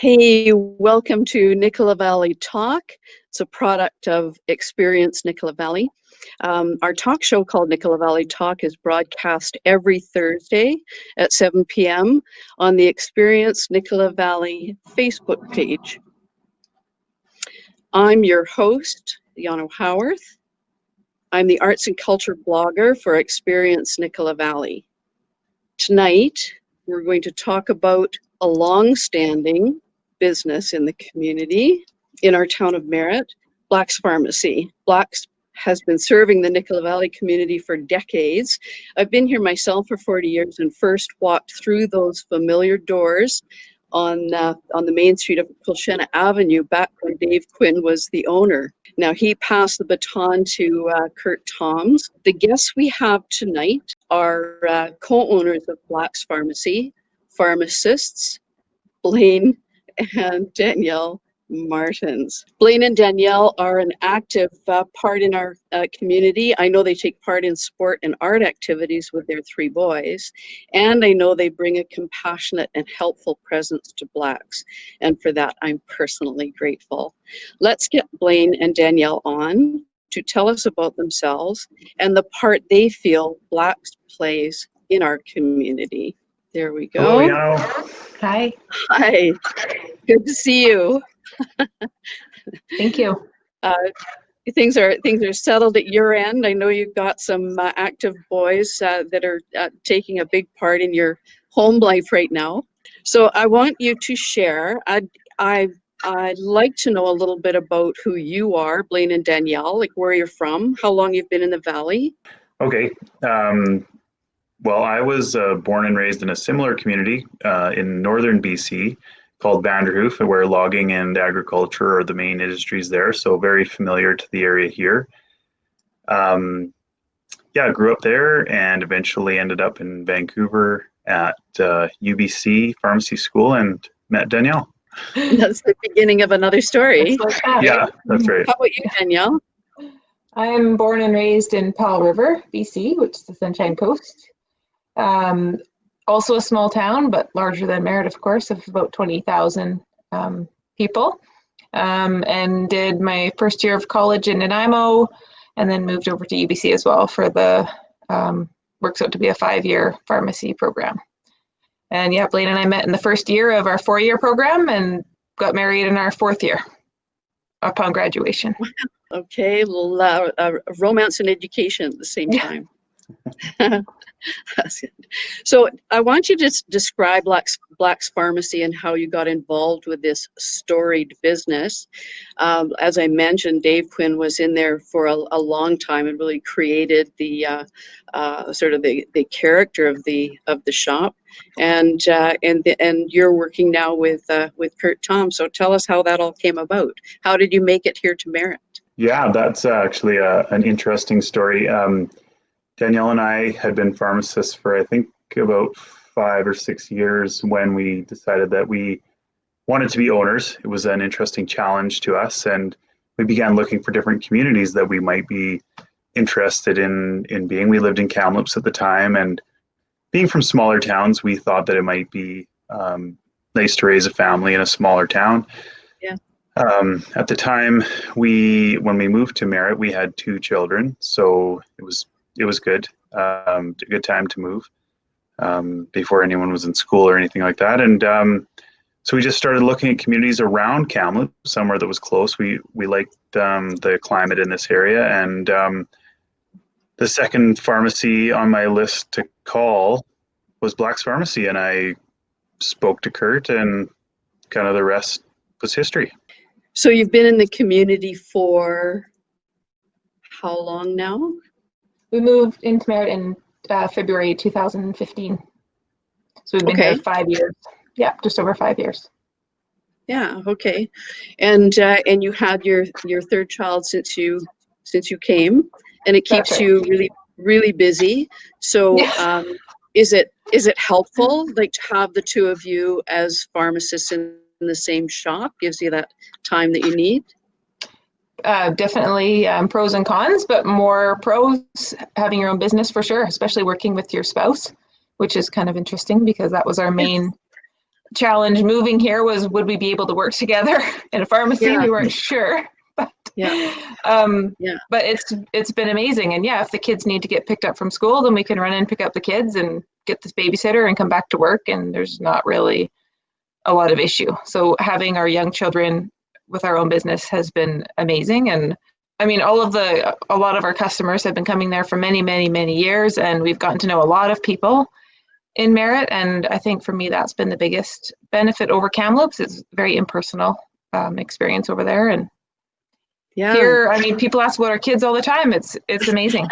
Hey, welcome to Nicola Valley Talk. It's a product of Experience Nicola Valley. Our talk show called Nicola Valley Talk is broadcast every Thursday at 7 p.m. on the Experience Nicola Valley Facebook page. I'm your host, Jano Howarth. I'm the arts and culture blogger for Experience Nicola Valley. Tonight, we're going to talk about a long-standing business in the community in our town of Merritt, Black's Pharmacy. Black's has been serving the Nicola Valley community for decades. I've been here myself for 40 years and first walked through those familiar doors on the main street of Colchena Avenue back when Dave Quinn was the owner. Now he passed the baton to Kurt Toms. The guests we have tonight are co-owners of Black's Pharmacy, pharmacists, Blaine and Danielle Martens. Blaine and Danielle are an active part in our community. I know they take part in sport and art activities with their 3 boys, and I know they bring a compassionate and helpful presence to Blacks, and for that I'm personally grateful. Let's get Blaine and Danielle on to tell us about themselves and the part they feel Blacks plays in our community. There we go. Hello, Jano. Hi. Hi, good to see you. Thank you. Things are settled at your end. I know you've got some active boys that are taking a big part in your home life right now. So I want you to share. I'd like to know a little bit about who you are, Blaine and Danielle, like where you're from, how long you've been in the Valley. Okay. Well, I was born and raised in a similar community in northern BC called Vanderhoof, where logging and agriculture are the main industries there. So very familiar to the area here. Yeah, I grew up there and eventually ended up in Vancouver at UBC Pharmacy School and met Danielle. That's the beginning of another story. Yeah, that's right. How about you, Danielle? I'm born and raised in Powell River, BC, which is the Sunshine Coast. Also a small town, but larger than Merritt, of course, of about 20,000 people. And did my first year of college in Nanaimo, and then moved over to UBC as well for the, works out to be a 5-year pharmacy program. And yeah, Blaine and I met in the first year of our 4-year program and got married in our 4th year upon graduation. Okay, well, romance and education at the same time. So I want you to describe Black's Pharmacy and how you got involved with this storied business. As I mentioned, Dave Quinn was in there for a long time and really created the sort of the character of the shop. And you're working now with Kurt Tom. So tell us how that all came about. How did you make it here to Merritt? Yeah, that's actually an interesting story. Danielle and I had been pharmacists for, I think, about 5 or 6 years when we decided that we wanted to be owners. It was an interesting challenge to us, and we began looking for different communities that we might be interested in being. We lived in Kamloops at the time, and being from smaller towns, we thought that it might be nice to raise a family in a smaller town. Yeah. At the time, when we moved to Merritt, we had 2 children, so it was good. A good time to move before anyone was in school or anything like that. And so we just started looking at communities around Kamloops, somewhere that was close. We liked the climate in this area. And the second pharmacy on my list to call was Black's Pharmacy. And I spoke to Kurt, and kind of the rest was history. So you've been in the community for how long now? We moved into Merritt in February 2015. So we've been here 5 years. Yeah, just over 5 years. Yeah, okay. And you had your 3rd child since you came, and it keeps you really busy. So is it helpful, like, to have the 2 of you as pharmacists in the same shop? Gives you that time that you need? Definitely pros and cons, but more pros having your own business for sure, especially working with your spouse, which is kind of interesting because that was our main challenge moving here was, would we be able to work together in a pharmacy? Yeah. We weren't sure. But, Yeah. Yeah. but it's been amazing. And yeah, if the kids need to get picked up from school, then we can run in, pick up the kids and get this babysitter and come back to work. And there's not really a lot of issue. So having our young children with our own business has been amazing. And I mean, a lot of our customers have been coming there for many, many, many years, and we've gotten to know a lot of people in Merritt. And I think for me, that's been the biggest benefit over Kamloops. It's a very impersonal experience over there. And here, I mean, people ask about our kids all the time. It's amazing.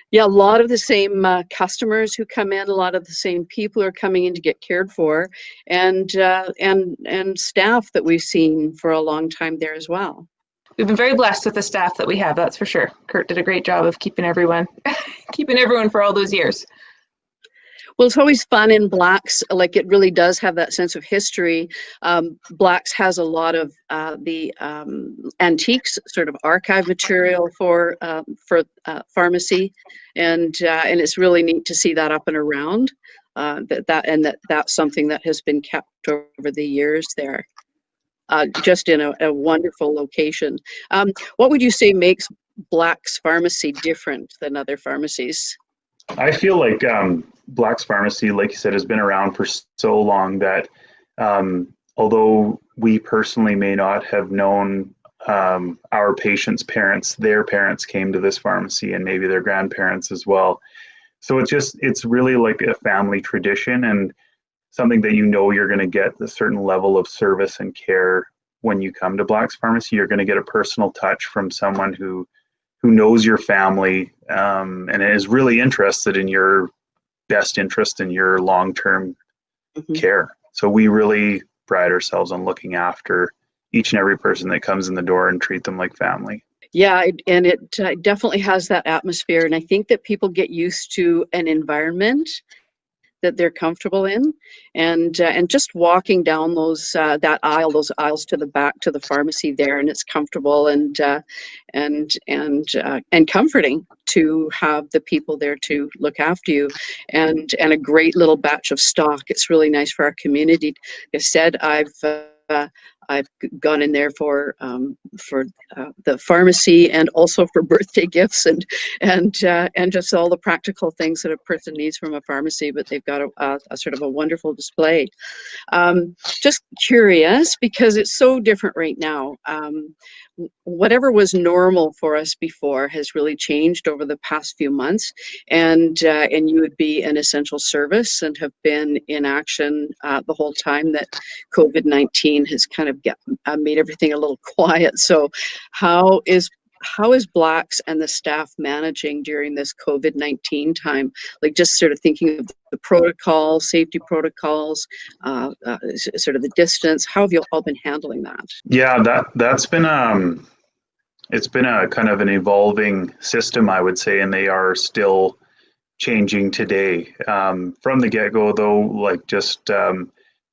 Yeah, a lot of the same customers who come in, a lot of the same people are coming in to get cared for, and staff that we've seen for a long time there as well. We've been very blessed with the staff that we have, that's for sure. Kurt did a great job of keeping everyone for all those years. Well, it's always fun in Blacks, like it really does have that sense of history. Blacks has a lot of the antiques, sort of archive material for pharmacy, and it's really neat to see that up and around. That's something that has been kept over the years there. Just in a wonderful location. What would you say makes Black's Pharmacy different than other pharmacies? I feel like Black's Pharmacy, like you said, has been around for so long that although we personally may not have known our patients' parents, their parents came to this pharmacy and maybe their grandparents as well. So it's really like a family tradition and something that you're going to get a certain level of service and care when you come to Black's Pharmacy. You're going to get a personal touch from someone who knows your family and is really interested in your best interest in your long-term care. So we really pride ourselves on looking after each and every person that comes in the door and treat them like family. Yeah, and it definitely has that atmosphere. And I think that people get used to an environment that they're comfortable in, and just walking down those aisles to the back to the pharmacy there, and it's comfortable and comforting to have the people there to look after you, and a great little batch of stock. It's really nice for our community. Like I said, I've gone in there for the pharmacy and also for birthday gifts and just all the practical things that a person needs from a pharmacy. But they've got a sort of a wonderful display. Just curious, because it's so different right now. Whatever was normal for us before has really changed over the past few months, and you would be an essential service and have been in action the whole time that COVID-19 has kind of made everything a little quiet. So how is Blacks and the staff managing during this COVID-19 time? Like just sort of thinking of the protocols, safety protocols, sort of the distance. How have you all been handling that? Yeah, that's been it's been a kind of an evolving system, I would say, and they are still changing today. From the get-go, though, like just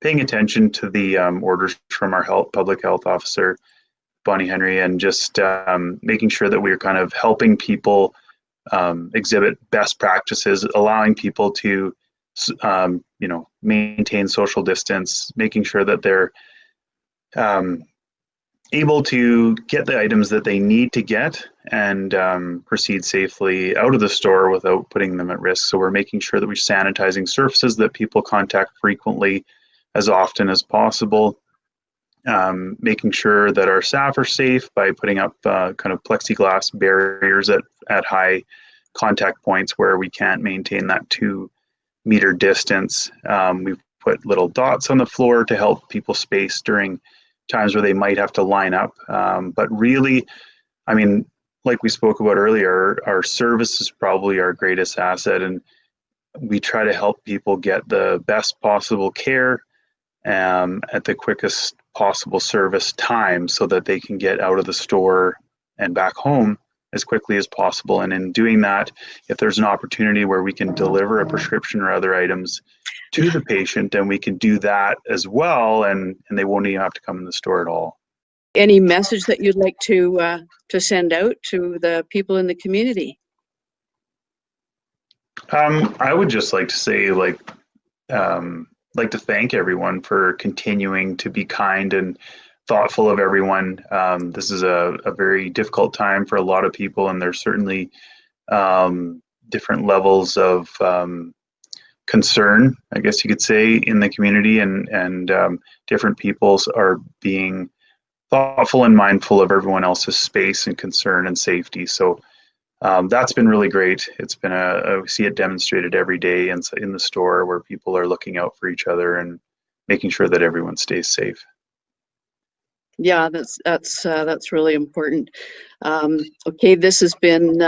paying attention to the orders from our public health officer, Bonnie Henry, and just making sure that we're kind of helping people exhibit best practices, allowing people to maintain social distance, making sure that they're able to get the items that they need to get and proceed safely out of the store without putting them at risk. So we're making sure that we're sanitizing surfaces that people contact frequently, as often as possible. Making sure that our staff are safe by putting up kind of plexiglass barriers at high contact points where we can't maintain that 2-meter distance. We've put little dots on the floor to help people space during times where they might have to line up. But really, I mean, like we spoke about earlier, our service is probably our greatest asset, and we try to help people get the best possible care at the quickest possible service time so that they can get out of the store and back home as quickly as possible. And in doing that, if there's an opportunity where we can deliver a prescription or other items to the patient, then we can do that as well, and they won't even have to come in the store at all. Any message that you'd like to send out to the people in the community? I would just like to say, like to thank everyone for continuing to be kind and thoughtful of everyone. This is a very difficult time for a lot of people, and there's certainly different levels of concern, I guess you could say, in the community, and different peoples are being thoughtful and mindful of everyone else's space and concern and safety. So that's been really great. It's been we see it demonstrated every day in the store, where people are looking out for each other and making sure that everyone stays safe. Yeah, that's really important. Okay, this has been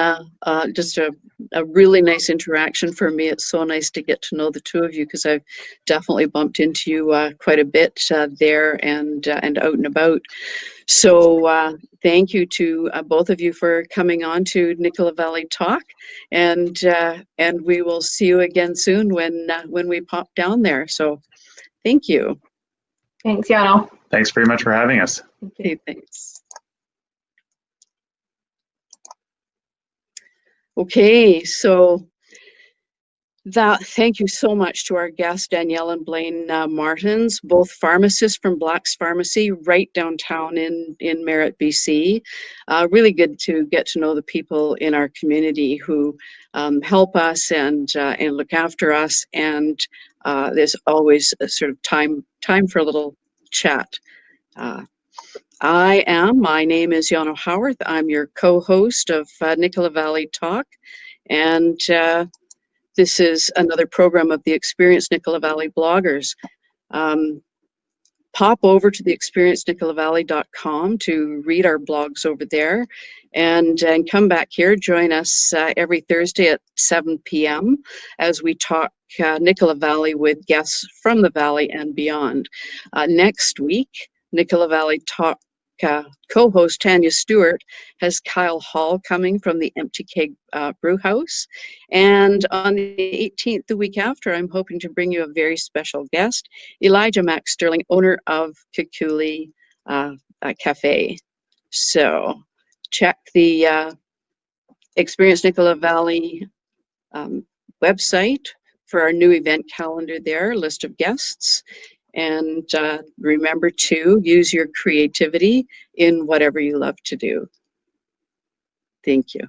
just a really nice interaction for me. It's so nice to get to know the two of you, because I've definitely bumped into you quite a bit there and out and about. So thank you to both of you for coming on to Nicola Valley Talk, and we will see you again soon when we pop down there. So thank you. Thanks, Jano. Thanks very much for having us. Okay, thanks. Okay, so thank you so much to our guests, Danielle and Blaine Martens, both pharmacists from Black's Pharmacy right downtown in Merritt, BC. Really good to get to know the people in our community who help us and look after us, and there's always a sort of time for a little chat. My name is Jano Howarth. I'm your co-host of Nicola Valley Talk, and this is another program of the Experienced Nicola Valley bloggers. Pop over to the experiencednicolavalley.com to read our blogs over there, and come back here. Join us every Thursday at 7 p.m. as we talk Nicola Valley with guests from the Valley and beyond. Next week, Nicola Valley Talk co-host Tanya Stewart has Kyle Hall coming from the Empty Keg Brew House. And on the 18th, the week after, I'm hoping to bring you a very special guest, Elijah Mac Sterling, owner of Kikuli Cafe. So check the Experience Nicola Valley website for our new event calendar there, list of guests. And remember to use your creativity in whatever you love to do. Thank you.